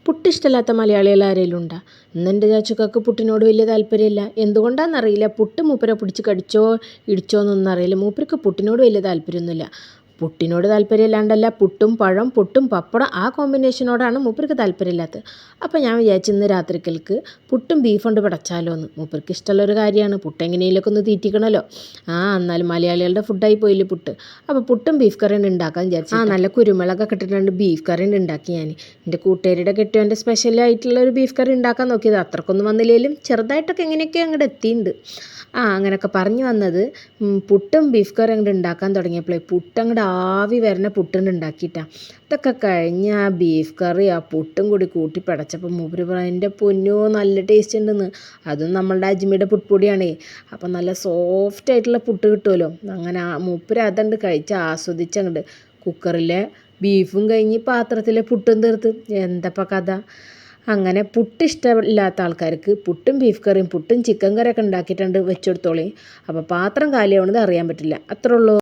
പുട്ടിഷ്ടമില്ലാത്ത മലയാളികൾ ആരെങ്കിലും ഉണ്ടോ? ഇന്നെൻ്റെ ചാച്ചുക്കാക്ക് പുട്ടിനോട് വലിയ താല്പര്യമില്ല. എന്തുകൊണ്ടാണെന്നറിയില്ല. പുട്ട് മൂപ്പരെ പിടിച്ച് കടിച്ചോ ഇടിച്ചോ എന്നൊന്നും അറിയില്ല. മൂപ്പർക്ക് പുട്ടിനോട് വലിയ താല്പര്യമൊന്നുമില്ല. പുട്ടിനോട് താല്പര്യമില്ലാണ്ടല്ല, പുട്ടും പഴം പുട്ടും പപ്പടം ആ കോമ്പിനേഷനോടാണ് മൂപ്പർക്ക് താല്പര്യമില്ലാത്തത്. അപ്പോൾ ഞാൻ വിചാരിച്ചു ഇന്ന് രാത്രിക്കൽക്ക് പുട്ടും ബീഫ് കൊണ്ട് പടച്ചാലോ എന്ന്. മൂപ്പർക്ക് ഇഷ്ടമുള്ളൊരു കാര്യമാണ്. പുട്ട് എങ്ങനെയൊക്കെ ഒന്ന് തീറ്റിക്കണമല്ലോ. എന്നാലും മലയാളികളുടെ ഫുഡായി പോയില്ലേ പുട്ട്. അപ്പോൾ പുട്ടും ബീഫ് കറിയും ഉണ്ടാക്കാൻ വിചാരിച്ചു. നല്ല കുരുമുളകൊക്കെ ഇട്ടിട്ടുണ്ട് ബീഫ് കറി ഉണ്ടാക്കി ഞാൻ. എൻ്റെ കൂട്ടുകാരുടെ കെട്ടിയവൻ്റെ സ്പെഷ്യലായിട്ടുള്ള ഒരു ബീഫ് കറി ഉണ്ടാക്കാൻ നോക്കിയത്. അത്രക്കൊന്നും വന്നില്ലെങ്കിലും ചെറുതായിട്ടൊക്കെ എങ്ങനെയൊക്കെ അങ്ങോട്ട് എത്തിയിട്ടുണ്ട്. അങ്ങനെയൊക്കെ പറഞ്ഞു വന്നത് പുട്ടും ബീഫ് കറി അങ്ങോട്ട് ഉണ്ടാക്കാൻ തുടങ്ങിയപ്പോഴേ പുട്ടങ്ങോട്ട് ആവി വരണ പുട്ടുണ്ട് ഉണ്ടാക്കിയിട്ടാണ്. ഇതൊക്കെ കഴിഞ്ഞ് ആ ബീഫ് കറി ആ പുട്ടും കൂടി കൂട്ടി പടച്ചപ്പോൾ മൂപ്പര് പറയാം, എൻ്റെ പൊന്നോ നല്ല ടേസ്റ്റ് ഉണ്ടെന്ന്. അതും നമ്മളുടെ അജ്മിയുടെ പുട്ടുപൊടിയാണേ. അപ്പം നല്ല സോഫ്റ്റ് ആയിട്ടുള്ള പുട്ട് കിട്ടുമല്ലോ. അങ്ങനെ മൂപ്പര് അതുകൊണ്ട് കഴിച്ച് ആസ്വദിച്ചങ്ങോട്ട് കുക്കറിലെ ബീഫും കഴിഞ്ഞ് പാത്രത്തിലെ പുട്ടും തീർത്ത്. എന്തപ്പം കഥ. അങ്ങനെ പുട്ട് ഇഷ്ടമില്ലാത്ത ആൾക്കാർക്ക് പുട്ടും ബീഫ് കറിയും പുട്ടും ചിക്കൻ കറിയൊക്കെ ഉണ്ടാക്കിയിട്ടുണ്ട് വെച്ചെടുത്തോളി. അപ്പോൾ പാത്രം കാലിയാവണത് അറിയാൻ പറ്റില്ല. അത്രേ ഉള്ളൂ.